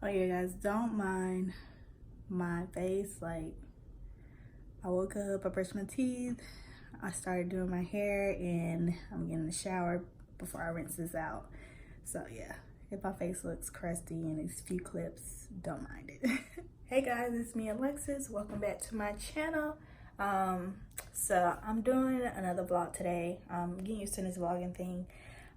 Oh yeah, guys, don't mind my face. Like, I woke up, I brushed my teeth, I started doing my hair, and I'm getting in the shower before I rinse this out. So yeah, if my face looks crusty in these few clips, don't mind it. Hey guys, it's me, Alexis. Welcome back to my channel. So I'm doing another vlog today. Getting used to this vlogging thing.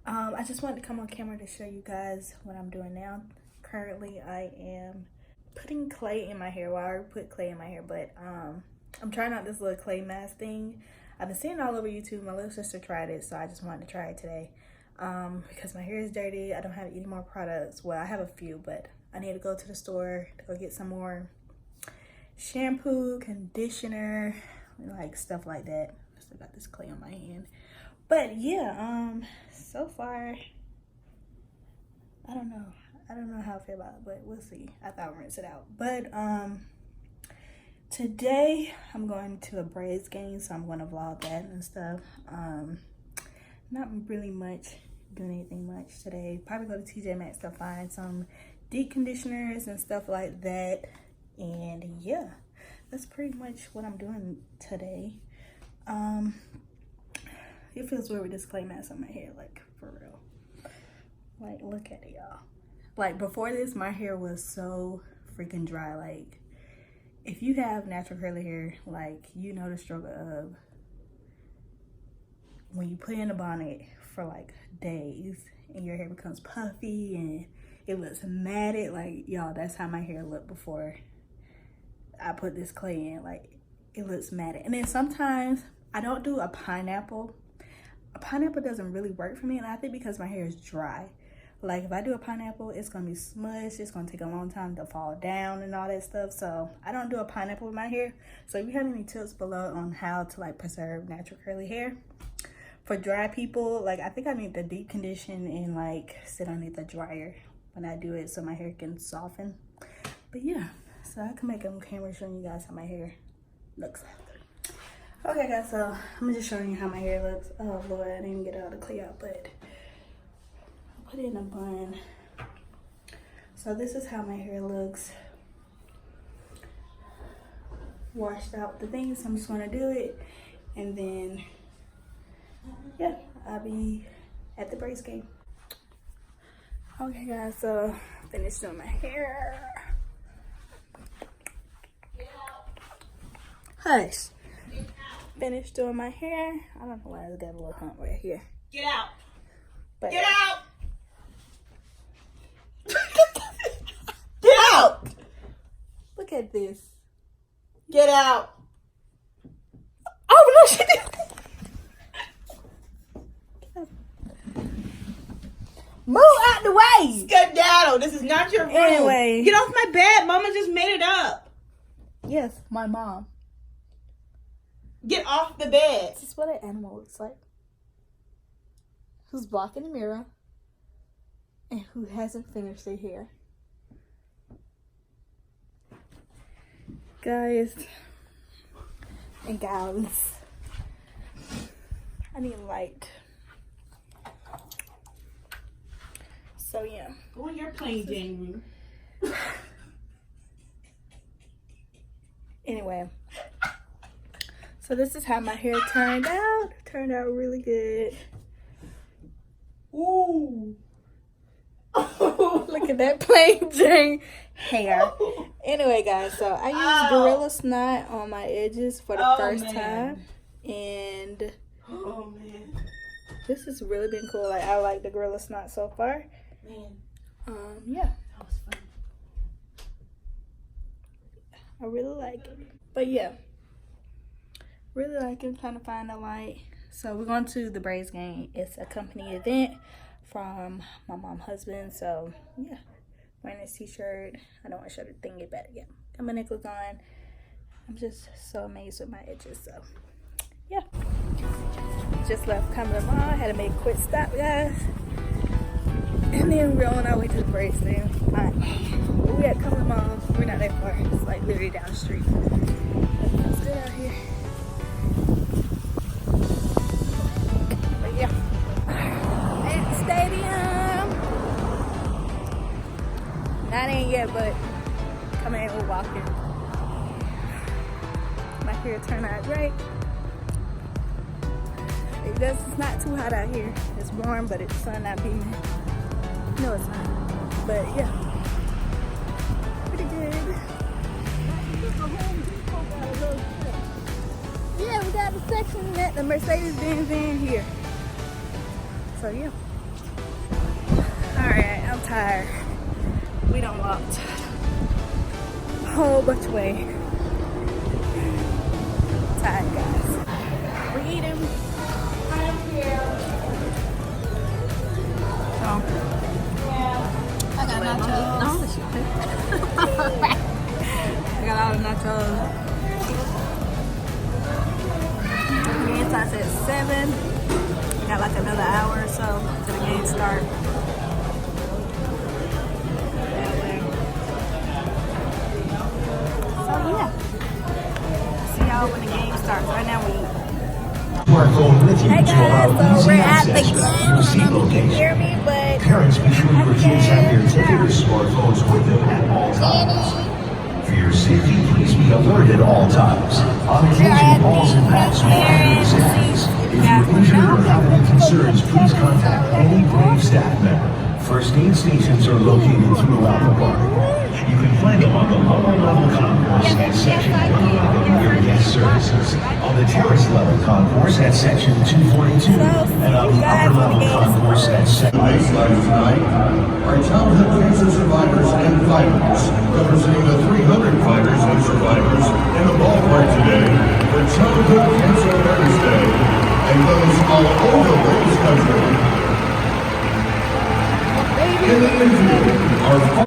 I just wanted to come on camera to show you guys what I'm doing now. Currently, I am putting clay in my hair. Well, I already put clay in my hair, but I'm trying out this little clay mask thing. I've been seeing it all over YouTube. My little sister tried it, so I just wanted to try it today. Because my hair is dirty. I don't have any more products. Well, I have a few, but I need to go to the store to go get some more shampoo, conditioner, like stuff like that. Still got this clay on my hand. But yeah, so far, I don't know how I feel about it, but we'll see after I rinse it out. But today I'm going to a braids game, so I'm going to vlog that and stuff. Not really doing anything much today. Probably go to TJ Maxx to find some deep conditioners and stuff like that. And yeah, that's pretty much what I'm doing today. It feels weird with this clay mask on my hair, like, for real. Like, look at it, y'all. Like, before this, my hair was so freaking dry. Like, if you have natural curly hair, like, you know the struggle of when you put in a bonnet for, like, days and your hair becomes puffy and it looks matted. Like, y'all, that's how my hair looked before I put this clay in. Like, it looks matted. And then sometimes I don't do a pineapple. A pineapple doesn't really work for me, and I think because my hair is dry. Like, if I do a pineapple, it's gonna be smudged, it's gonna take a long time to fall down and all that stuff. So I don't do a pineapple with my hair. So if you have any tips below on how to, like, preserve natural curly hair for dry people, like, I think I need to deep condition and, like, sit underneath the dryer when I do it so my hair can soften. But yeah, so I can make it on camera showing you guys how my hair looks after. Okay guys, so I'm just showing you how my hair looks. Oh Lord, I didn't even get all the clay out, but I put it in a bun. So this is how my hair looks. Washed out the things, I'm just gonna do it. And then, yeah, I'll be at the braids game. Okay guys, so finished doing my hair. Hush. Finished doing my hair. I don't know why I got a little hump right here. Get out. But get out. Get out. Look at this. Get out. Oh no, she did. Move out the way. Skedaddle. This is not your room. Anyway. Get off my bed. Mama just made it up. Yes, my mom. Get off the bed. This is what an animal looks like. Who's blocking the mirror and who hasn't finished their hair. Guys and gals, I need light. So yeah. Go in your plain Jane room. Anyway. So this is how my hair turned out. Turned out really good. Ooh. Look at that plain Jane hair. Anyway, guys, so I used Gorilla Snot on my edges for the first time. And oh man, this has really been cool. Like, I like the Gorilla Snot so far. Man. Yeah. That was fun. I really like it. But yeah. Really like it, trying to find a light. So we're going to the braids game. It's a company event from my mom's husband. So yeah, wearing this t-shirt. I don't want to show the thing get better yet. Got my necklace on. I'm just so amazed with my edges. So yeah, just left Cumberland Mall. Had to make a quick stop, guys. And then we're on our way to the braids thing. We at Cumberland Mall. We're not that far. It's like literally down the street. It's good out here. Yeah, at the stadium. Not in yet, but coming in, we're walking. My hair turned out great. It's not too hot out here. It's warm, but it's sun not beaming. No, it's not. But yeah, pretty good. Yeah, we got a section at the Mercedes-Benz in here. So yeah. All right, I'm tired. We done walked a whole bunch of way. Tired, guys. We're eating. So, I got nachos. I got all the nachos. Game starts at 7. We got like another hour or so till the game start. So yeah, see y'all when the game starts. Right now we. Hey guys, so we're at the game. I don't know if you can hear me, but parents, be sure your kids have their ticket or smartphones with them at all times. For your safety, please be alert at all times. On occasion, balls and bats may enter the stands. If you're injured or have any concerns, please contact any Brave staff member. First aid stations are located throughout the park. You can find them on the lower level concourse at section 1 of your guest services, on the terrace level concourse at section 242, and on the upper level concourse at section. Tonight's live tonight are childhood cancer survivors and fighters, representing the 300 fighters and survivors in the ballpark today for Childhood Cancer Awareness Day, and those all over this country. In the infield are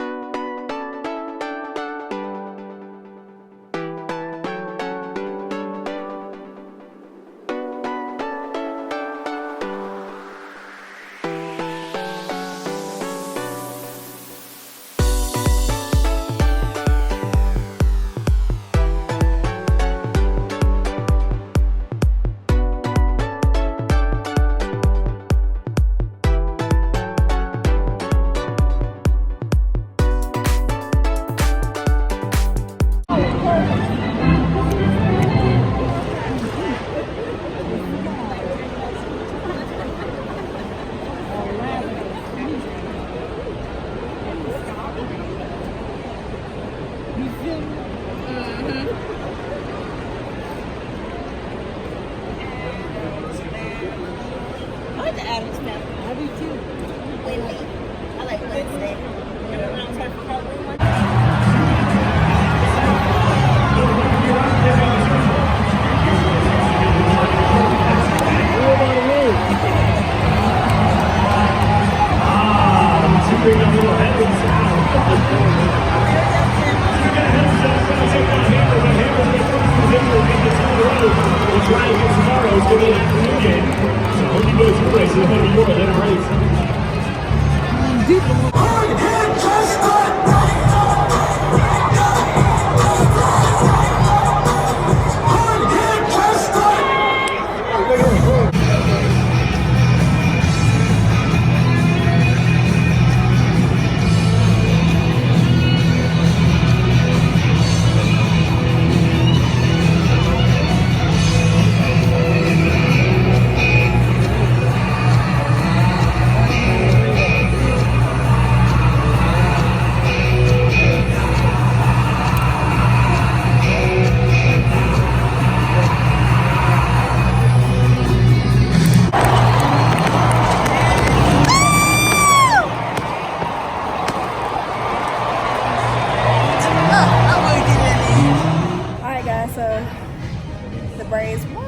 Braves won.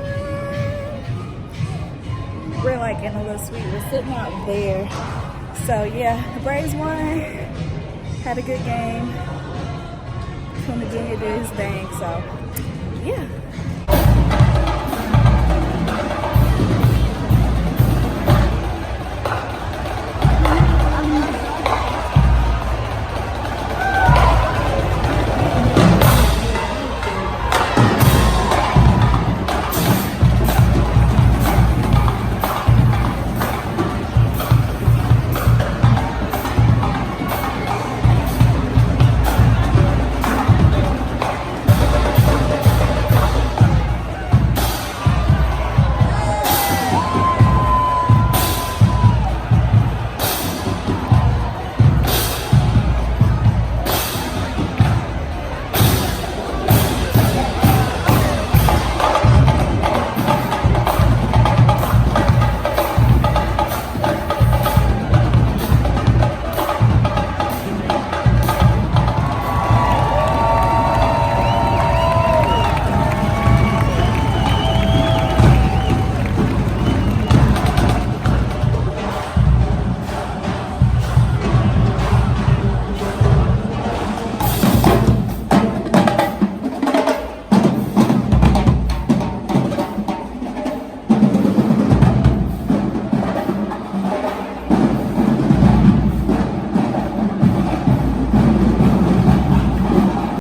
We're like in a little suite. We're sitting out there. So yeah, the Braves won. Had a good game. Tuna Jr. did his thing. So yeah.